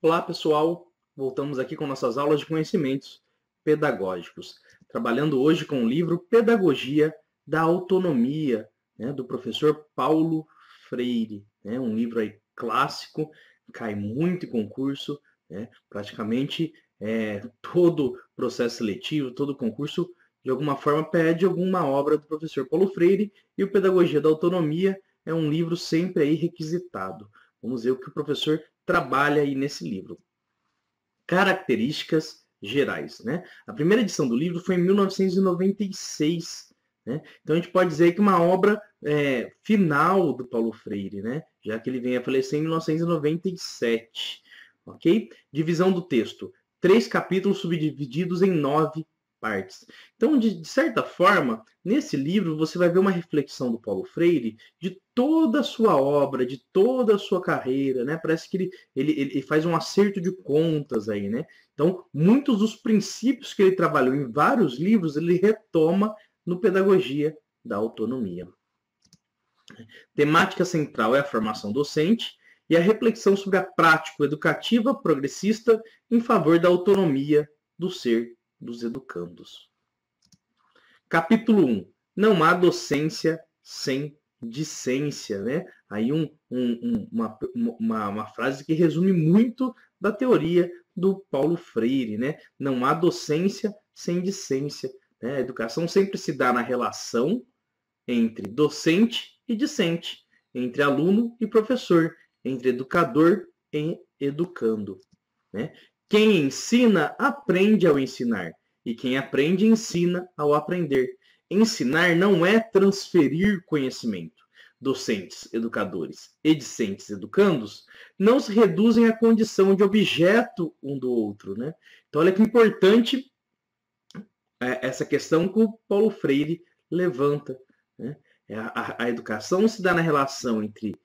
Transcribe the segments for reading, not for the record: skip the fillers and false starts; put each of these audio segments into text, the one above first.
Olá, pessoal! Voltamos aqui com nossas aulas de conhecimentos pedagógicos, trabalhando hoje com o livro Pedagogia da Autonomia, do professor Paulo Freire. Um livro aí clássico, cai muito em concurso, praticamente todo processo seletivo, todo concurso, de alguma forma, pede alguma obra do professor Paulo Freire, e o Pedagogia da Autonomia é um livro sempre aí requisitado. Vamos ver o que o professor trabalha aí nesse livro. Características gerais. A primeira edição do livro foi em 1996. Então a gente pode dizer que uma obra final do Paulo Freire, já que ele vem a falecer em 1997. Ok? Divisão do texto. 3 capítulos subdivididos em 9 partes. Então, de certa forma, nesse livro você vai ver uma reflexão do Paulo Freire de toda a sua obra, de toda a sua carreira, Parece que ele faz um acerto de contas aí, Então, muitos dos princípios que ele trabalhou em vários livros, ele retoma no Pedagogia da Autonomia. Temática central é a formação docente e a reflexão sobre a prática educativa progressista em favor da autonomia do ser dos educandos. Capítulo 1. Não há docência sem discência. Aí uma frase que resume muito da teoria do Paulo Freire. Não há docência sem discência. A educação sempre se dá na relação entre docente e discente, entre aluno e professor, entre educador e educando. Quem ensina, aprende ao ensinar. E quem aprende, ensina ao aprender. Ensinar não é transferir conhecimento. Docentes, educadores e discentes, educandos, não se reduzem à condição de objeto um do outro. Então, olha que importante essa questão que o Paulo Freire levanta. A educação se dá na relação entre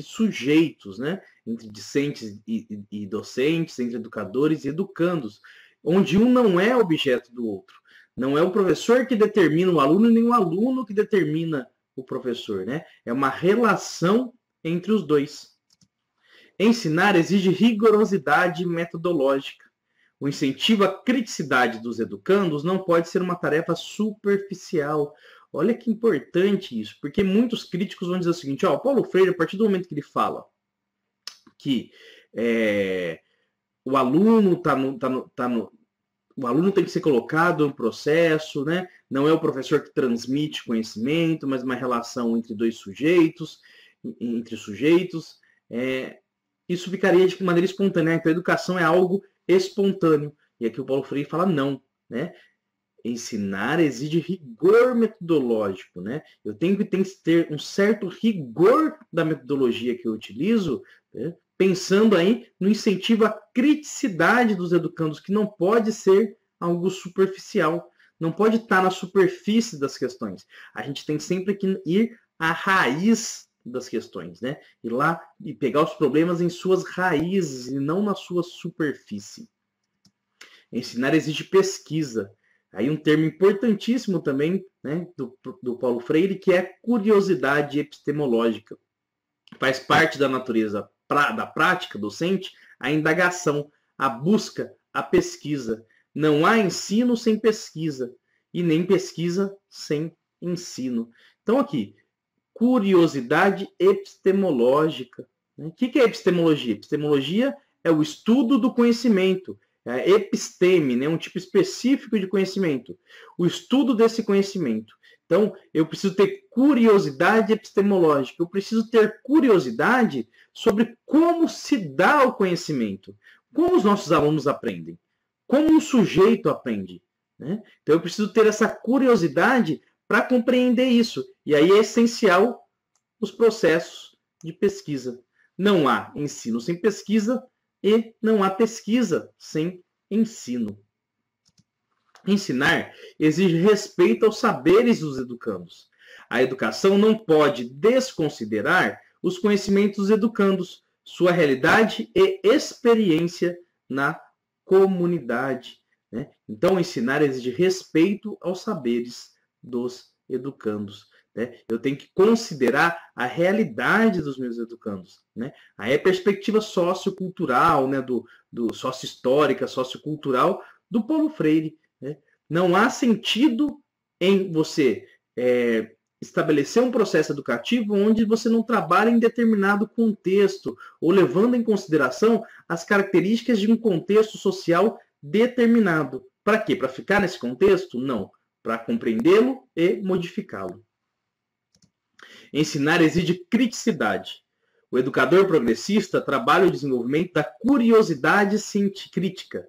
sujeitos, entre discentes e docentes, entre educadores e educandos, onde um não é objeto do outro. Não é o professor que determina o aluno, nem o aluno que determina o professor. É uma relação entre os dois. Ensinar exige rigorosidade metodológica. O incentivo à criticidade dos educandos não pode ser uma tarefa superficial. Olha que importante isso, porque muitos críticos vão dizer o seguinte: o Paulo Freire, a partir do momento que ele fala que o aluno o aluno tem que ser colocado no processo, não é o professor que transmite conhecimento, mas uma relação entre sujeitos, isso ficaria de maneira espontânea. Então, a educação é algo espontâneo. E aqui o Paulo Freire fala não, Ensinar exige rigor metodológico, Eu tenho que ter um certo rigor da metodologia que eu utilizo, pensando aí no incentivo à criticidade dos educandos, que não pode ser algo superficial, não pode estar na superfície das questões. A gente tem sempre que ir à raiz das questões, Ir lá e pegar os problemas em suas raízes e não na sua superfície. Ensinar exige pesquisa. Aí um termo importantíssimo também, do Paulo Freire, que é curiosidade epistemológica. Faz parte da natureza da prática docente a indagação, a busca, a pesquisa. Não há ensino sem pesquisa e nem pesquisa sem ensino. Então aqui, curiosidade epistemológica. O que é epistemologia? Epistemologia é o estudo do conhecimento. É episteme, um tipo específico de conhecimento. O estudo desse conhecimento. Então, eu preciso ter curiosidade epistemológica. Eu preciso ter curiosidade sobre como se dá o conhecimento. Como os nossos alunos aprendem. Como um sujeito aprende. Então, eu preciso ter essa curiosidade para compreender isso. E aí é essencial os processos de pesquisa. Não há ensino sem pesquisa e não há pesquisa sem ensino. Ensinar exige respeito aos saberes dos educandos. A educação não pode desconsiderar os conhecimentos dos educandos, sua realidade e experiência na comunidade. Então, ensinar exige respeito aos saberes dos educandos. né? Eu tenho que considerar a realidade dos meus educandos, né? Aí a perspectiva sociocultural, né? do sócio-histórica, sociocultural do Paulo Freire, né? Não há sentido em você estabelecer um processo educativo onde você não trabalha em determinado contexto ou levando em consideração as características de um contexto social determinado. Para quê? Para ficar nesse contexto? Não. Para compreendê-lo e modificá-lo. Ensinar exige criticidade. O educador progressista trabalha o desenvolvimento da curiosidade crítica,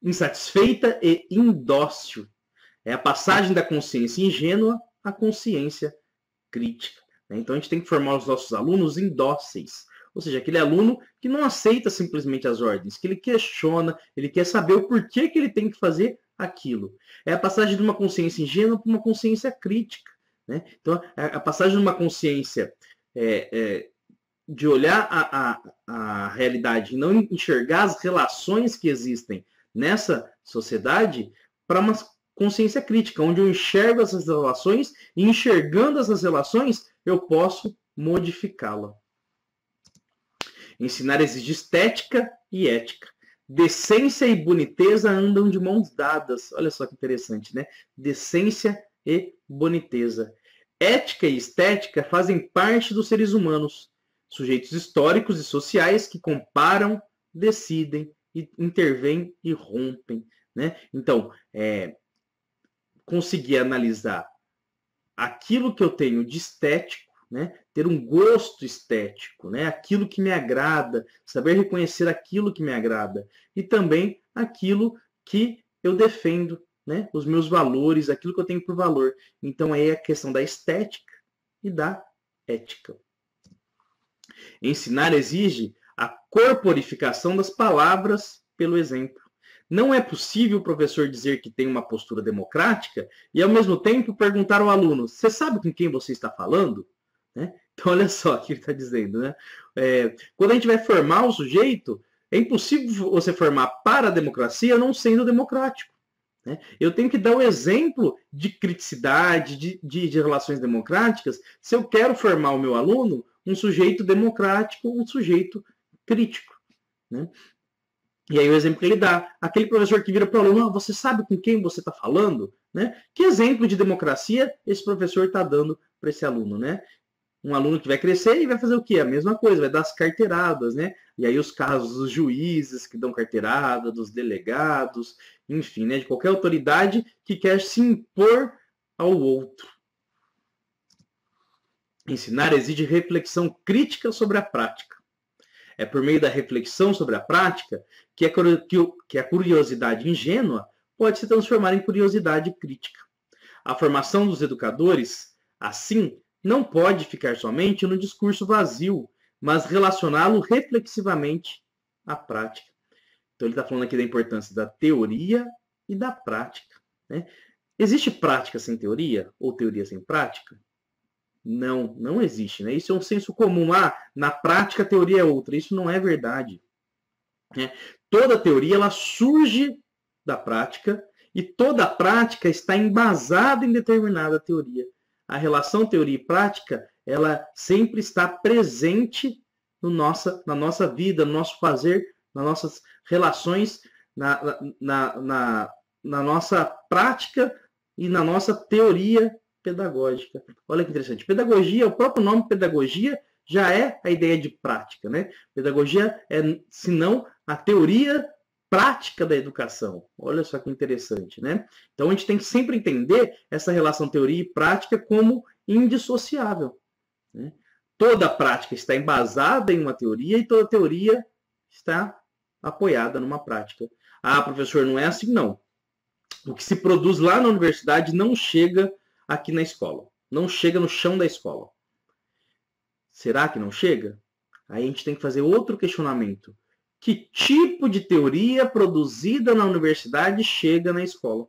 insatisfeita e indócil. É a passagem da consciência ingênua à consciência crítica. Então a gente tem que formar os nossos alunos indóceis. Ou seja, aquele aluno que não aceita simplesmente as ordens, que ele questiona, ele quer saber o porquê que ele tem que fazer aquilo. É a passagem de uma consciência ingênua para uma consciência crítica, né? Então, a passagem de uma consciência de olhar a realidade e não enxergar as relações que existem nessa sociedade para uma consciência crítica, onde eu enxergo essas relações e enxergando essas relações, eu posso modificá-la. Ensinar exige estética e ética. Decência e boniteza andam de mãos dadas. Olha só que interessante, né? Decência e boniteza. Ética e estética fazem parte dos seres humanos, sujeitos históricos e sociais que comparam, decidem, intervêm e rompem, né? Então, conseguir analisar aquilo que eu tenho de estético, né? Ter um gosto estético, né? Aquilo que me agrada, saber reconhecer aquilo que me agrada e também aquilo que eu defendo, né? Os meus valores, aquilo que eu tenho por valor. Então aí é a questão da estética e da ética. Ensinar exige a corporificação das palavras pelo exemplo. Não é possível o professor dizer que tem uma postura democrática e, ao mesmo tempo, perguntar ao aluno: você sabe com quem você está falando? Né? Então, olha só o que ele está dizendo. Né? Quando a gente vai formar o sujeito, é impossível você formar para a democracia não sendo democrático. Né? Eu tenho que dar o exemplo de criticidade, de relações democráticas, se eu quero formar o meu aluno um sujeito democrático, um sujeito crítico. Né? E aí o exemplo que ele dá, aquele professor que vira para o aluno: você sabe com quem você está falando? Né? Que exemplo de democracia esse professor está dando para esse aluno? Né? Um aluno que vai crescer e vai fazer o quê? A mesma coisa, vai dar as carteiradas, né? E aí os casos dos juízes que dão carteirada, dos delegados, enfim, né? De qualquer autoridade que quer se impor ao outro. Ensinar exige reflexão crítica sobre a prática. É por meio da reflexão sobre a prática que a curiosidade ingênua pode se transformar em curiosidade crítica. A formação dos educadores, assim, não pode ficar somente no discurso vazio, mas relacioná-lo reflexivamente à prática. Então ele está falando aqui da importância da teoria e da prática. Né? Existe prática sem teoria ou teoria sem prática? Não, não existe. Né? Isso é um senso comum. Na prática a teoria é outra. Isso não é verdade. Né? Toda teoria ela surge da prática e toda prática está embasada em determinada teoria. A relação teoria e prática, ela sempre está presente na nossa vida, no nosso fazer, nas nossas relações, na nossa prática e na nossa teoria pedagógica. Olha que interessante. Pedagogia, o próprio nome pedagogia já é a ideia de prática, né? Pedagogia é, se não, a teoria prática da educação. Olha só que interessante, né? Então a gente tem que sempre entender essa relação teoria e prática como indissociável. Né? Toda prática está embasada em uma teoria e toda teoria está apoiada numa prática. Ah, professor, não é assim? Não. O que se produz lá na universidade não chega aqui na escola. Não chega no chão da escola. Será que não chega? Aí a gente tem que fazer outro questionamento. Que tipo de teoria produzida na universidade chega na escola?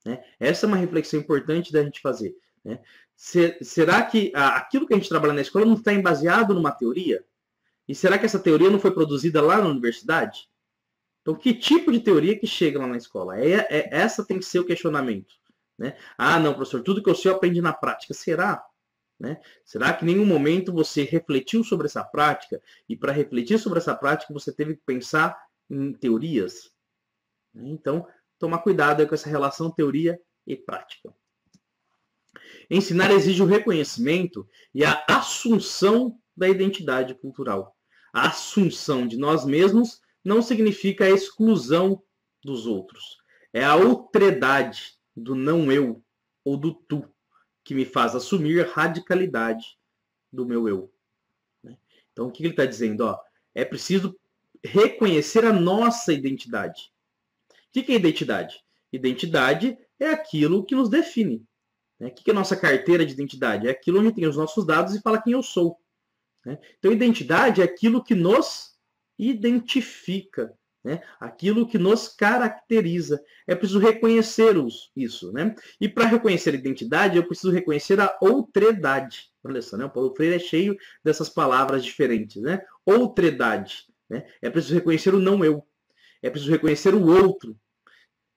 Né? Essa é uma reflexão importante da gente fazer. Né? Será que aquilo que a gente trabalha na escola não está baseado numa teoria? E será que essa teoria não foi produzida lá na universidade? Então, que tipo de teoria que chega lá na escola? Essa tem que ser o questionamento. Né? Ah, não, professor, tudo que eu sei eu aprendi na prática. Será? né? Será que em nenhum momento você refletiu sobre essa prática? E para refletir sobre essa prática, você teve que pensar em teorias? Então, tomar cuidado com essa relação teoria e prática. Ensinar exige o reconhecimento e a assunção da identidade cultural. A assunção de nós mesmos não significa a exclusão dos outros. É a outredade do não eu ou do tu que me faz assumir a radicalidade do meu eu. Então, o que ele está dizendo? É preciso reconhecer a nossa identidade. O que é identidade? Identidade é aquilo que nos define. O que é a nossa carteira de identidade? É aquilo onde tem os nossos dados e fala quem eu sou. Então, identidade é aquilo que nos identifica, aquilo que nos caracteriza. É preciso reconhecer isso. E para reconhecer a identidade, eu preciso reconhecer a outredade. Olha só, o Paulo Freire é cheio dessas palavras diferentes. Outredade. É preciso reconhecer o não eu. É preciso reconhecer o outro.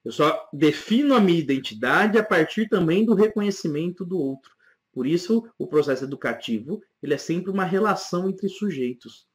Eu só defino a minha identidade a partir também do reconhecimento do outro. Por isso, o processo educativo ele é sempre uma relação entre sujeitos.